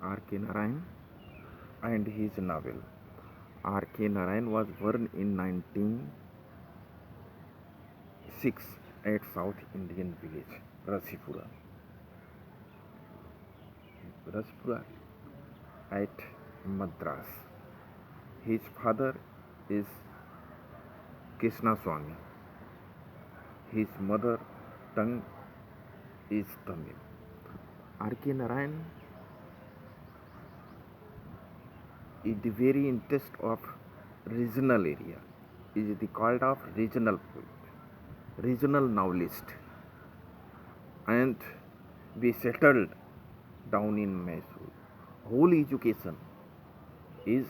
R.K. Narayan and his novel. R.K. Narayan was born in 1906 at South Indian village Rasipura at Madras. His father is Krishna Swami. His mother tongue is Tamil. R.K. Narayan is the very interest of regional area. Is the called of regional poet, regional novelist, and we settled down in Mysore. Whole education is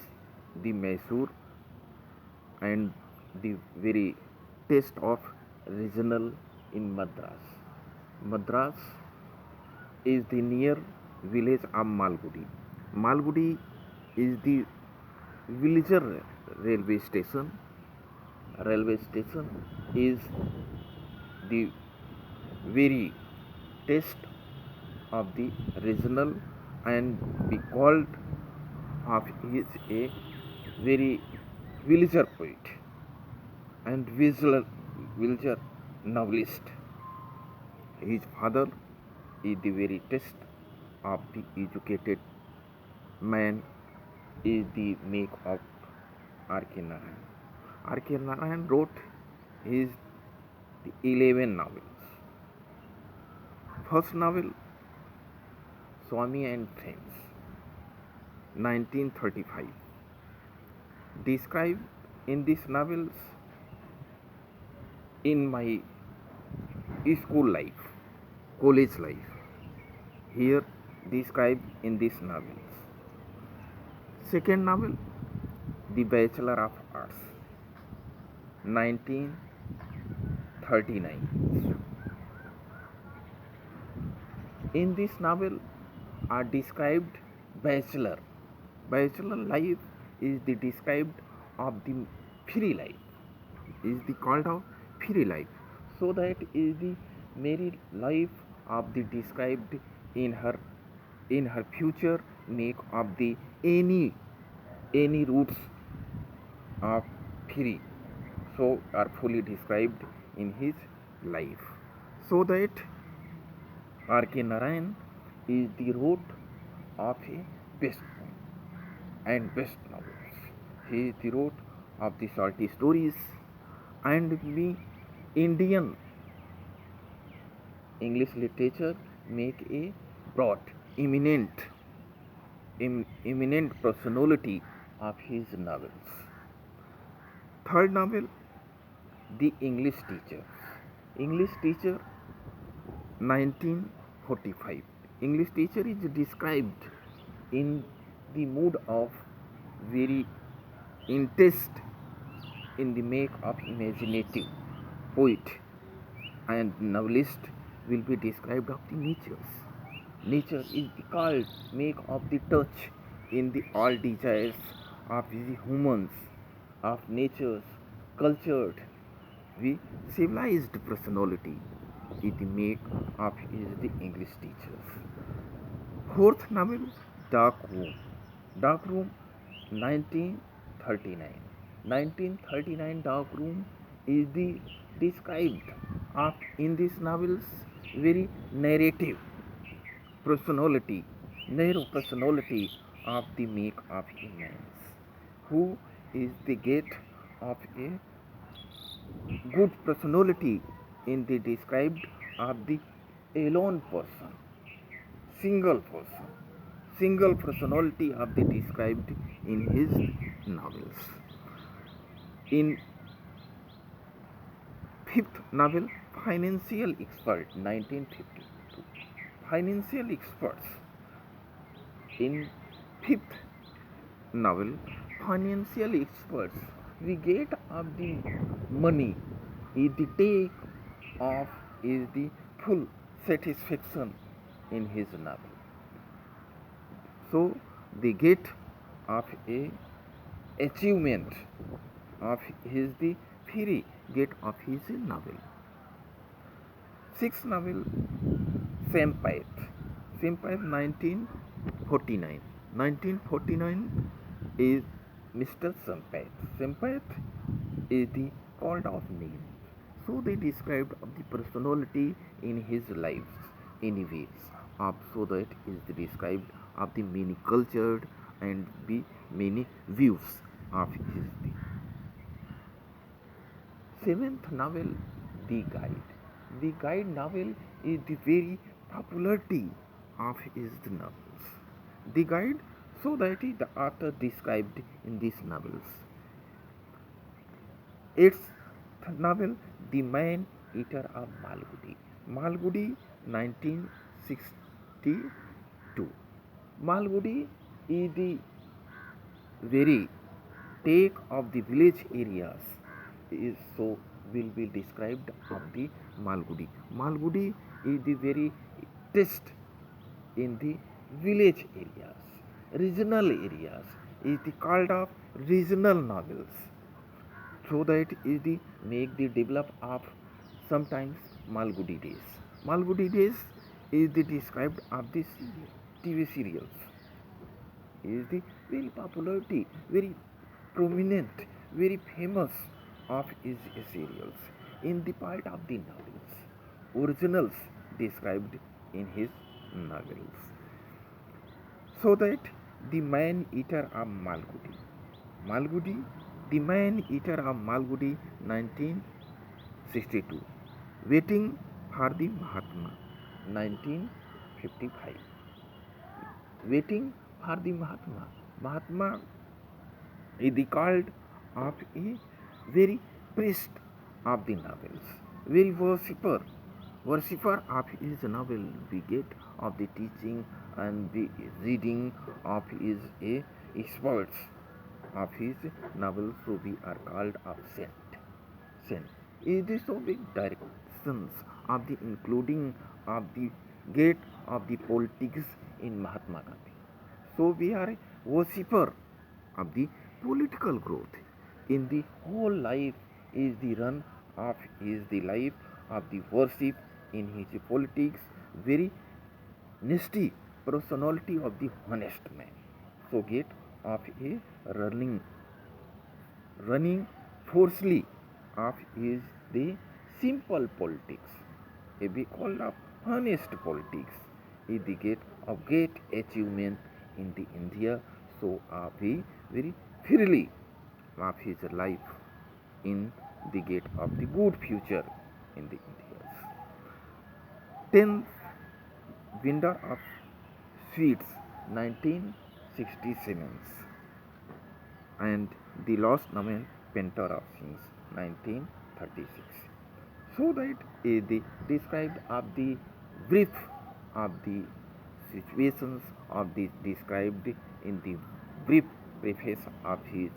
the Mysore and the very taste of regional in Madras. Madras is the near village of Malgudi. Malgudi is the villager railway station. Railway station is the very taste of the regional and be called of is a very villager poet and villager novelist. His father is the very test of the educated man is the make of R.K. Narayan. R.K. Narayan wrote his 11 novels. First novel, Swami and Friends, 1935. Described in these novels in my school life, college life. Here described in these novels. Second novel, The Bachelor of Arts, 1939. In this novel are described bachelor. Bachelor life is the described of the free life. Is the called of free life. So that is the married life of the described in her future make of the any roots of free. So are fully described in his life. So that R.K. Narayan is the root of a best and best novels. He is the root of the salty stories and the Indian English literature make a broad, eminent personality of his novels. Third novel, The English Teacher. English Teacher, 1945. English Teacher is described in the mood of very interest in the make of imaginative poet and novelist will be described of the natures. Nature is the called make of the touch in the all desires of the humans, of nature's cultured, the civilized personality is the make of is the English teachers. Fourth novel, Dark Room. Dark Room, 1939. 1939 Dark Room is the described of in these novels very narrative personality, narrow personality of the make of humans, who is the gate of a good personality in the described of the alone person, single personality of the described in his novels. In fifth novel, Financial Expert, 1952. Financial Experts. In fifth novel, Financial Experts, we get of the money is the take of is the full satisfaction in his novel. So the get of a achievement of his the free get of his novel. Sixth novel, Sympath. Sympath, 19 49. 1949 is Mr. Sampath. Sampath is the called of name. So they described of the personality in his lives anyways. So that is the described of the many cultured and the many views of his the seventh novel, The Guide. The Guide novel is the very popularity of his novels. The Guide, so that is the author described in these novels. Its novel, The Man Eater of Malgudi. Malgudi, 1962. Malgudi is the very take of the village areas is so will be described of the Malgudi. Malgudi is the very test in the village areas, regional areas is the called of regional novels. So that is the make the develop of sometimes Malgudi days. Malgudi days is the described of the TV serials is the very popularity, very prominent, very famous of his serials in the part of the novels, originals described in his novels. So that the man eater of Malgudi, Malgudi, the man eater of Malgudi, 1962, waiting for the Mahatma, 1955. Waiting for the Mahatma. Mahatma is the called of a very priest of the novels, very worshipper of his novel. We get of the teaching and the reading of his experts of his novels. So we are called of saint. Saint. It is so big directions of the including of the gate of the politics in Mahatma Gandhi. So we are a worshipper of the political growth. In the whole life is the run of is the life of the worship in his politics, very nasty personality of the honest man. So get of a running forcefully of is the simple politics. A be called of honest politics is the gate of great achievement in the India. So we very freely of his life in the gate of the good future in the Indians. 10th Winter of Sweets, 1967, and The Lost Novel Painter of Things, 1936. So that is the described of the brief of the situations of the described in the brief preface of his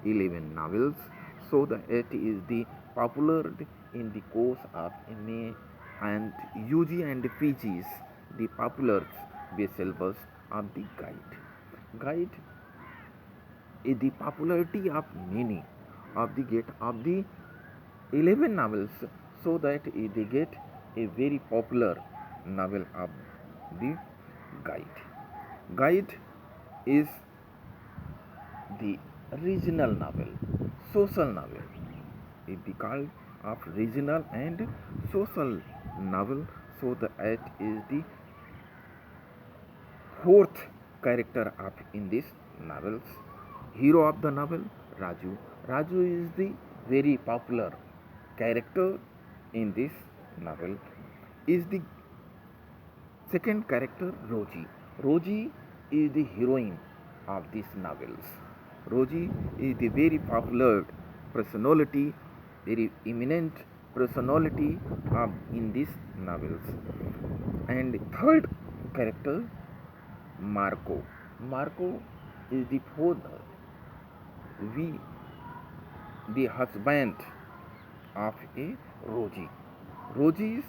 11 novels. So that it is the popular in the course of MA and UG and PGs, the popular bestsellers of the guide. Guide is the popularity of many of the get of the 11 novels, so that they get a very popular novel of the guide. Guide is the regional novel, social novel. It is called of regional and social novel. So that it is the fourth character of in this novels. Hero of the novel, Raju. Raju is the very popular character in this novel. Is the second character, Roji. Roji is the heroine of these novels. Roji is the very popular personality, very eminent personality of in these novels. And third character, Marco. Marco is the fourth, we, the husband of a Roji. Roji's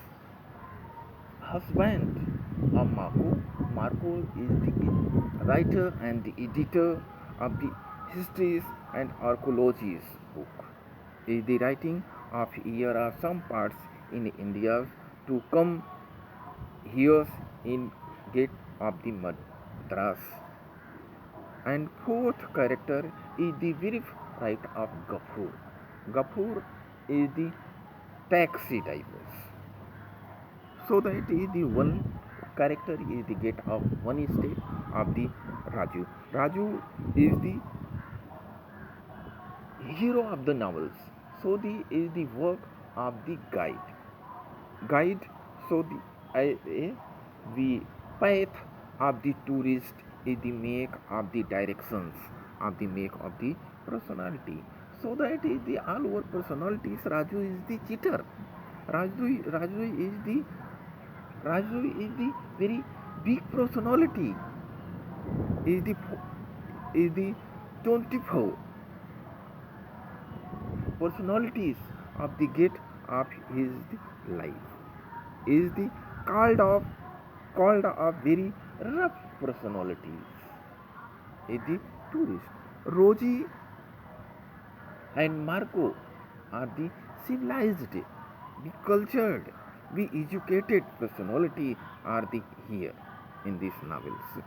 husband of Marco. Marco is the writer and the editor of the histories and archaeologies book. Is the writing of here are some parts in India to come here in gate of the Madras. And fourth character is the very right of Gafur. Gafur is the taxi driver. So that is the one character is the get of one state of the Raju. Raju is the hero of the novels. So the is the work of the guide. Guide. So the path of the tourist is the make of the directions of the make of the personality. So that is the all over personalities. Raju is the cheater. Raju is the very big personality. Is the 24 personalities of the gate of his life. Is the called of very rough personalities. Is the tourist. Rosie and Marco are the civilized, the cultured, the educated personality are the here in these novels.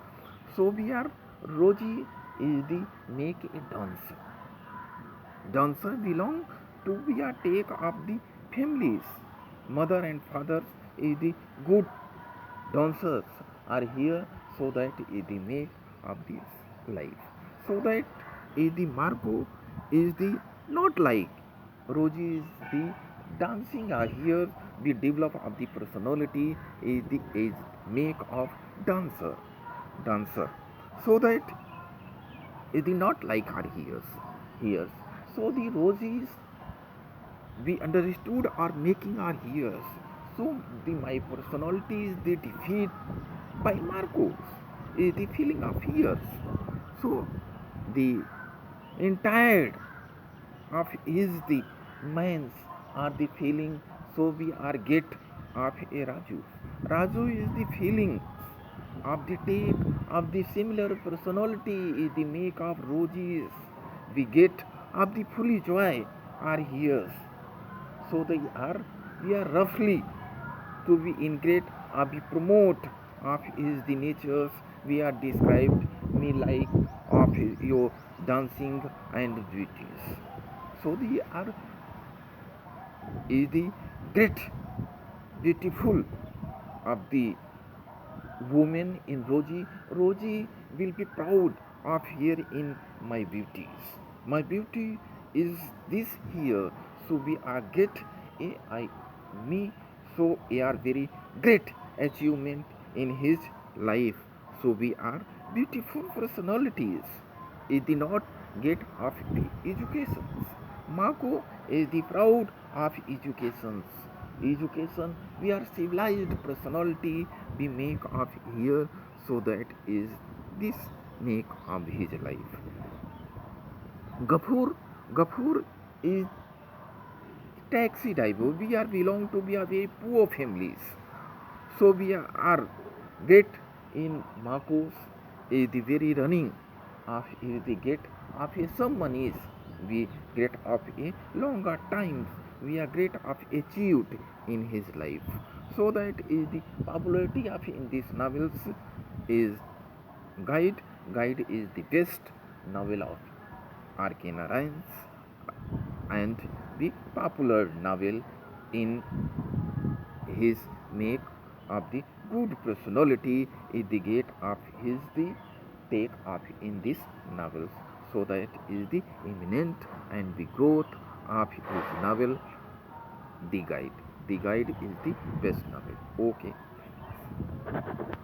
So we are Rosie is the make a dancer. Dancer belong to be a take of the families. Mother and father is the good dancers are here so that is the make of this life. So that is the Marco is the not like Rosie is the dancing are here the develop of the personality is make of dancer so that is the not like her here. So the Rosies we understood are making our ears. So the my personality is the defeat by Marcos is the feeling of ears. So the entire of is the minds are the feeling. So we are get of a Raju. Raju is the feeling of the take of the similar personality is the make of roses we get of the fully joy are here. So they are we are roughly to be integrate or be promote of is the natures we are described me like of your dancing and duties. So they are is the great beautiful of the woman in Roji. Roji will be proud of here in my beauties. My beauty is this here. So we are get a I me. So we are very great achievement in his life. So we are beautiful personalities. It did not get of the educations. Marco is the proud of educations. Education we are civilized personality we make of here so that is this make of his life. Gafur is taxi driver. We are belong to be a very poor families. So we are get in Marcos is the very running of is the get of some monies. We get of a longer times. We are great of achieved in his life. So that is the popularity of in these novels is Guide. Guide is the best novel of R.K. Narayan's and the popular novel in his make of the good personality is the gate of his the take up in this novels. So that is the imminent and the growth of his novel The Guide. The Guide is the best novel. Okay.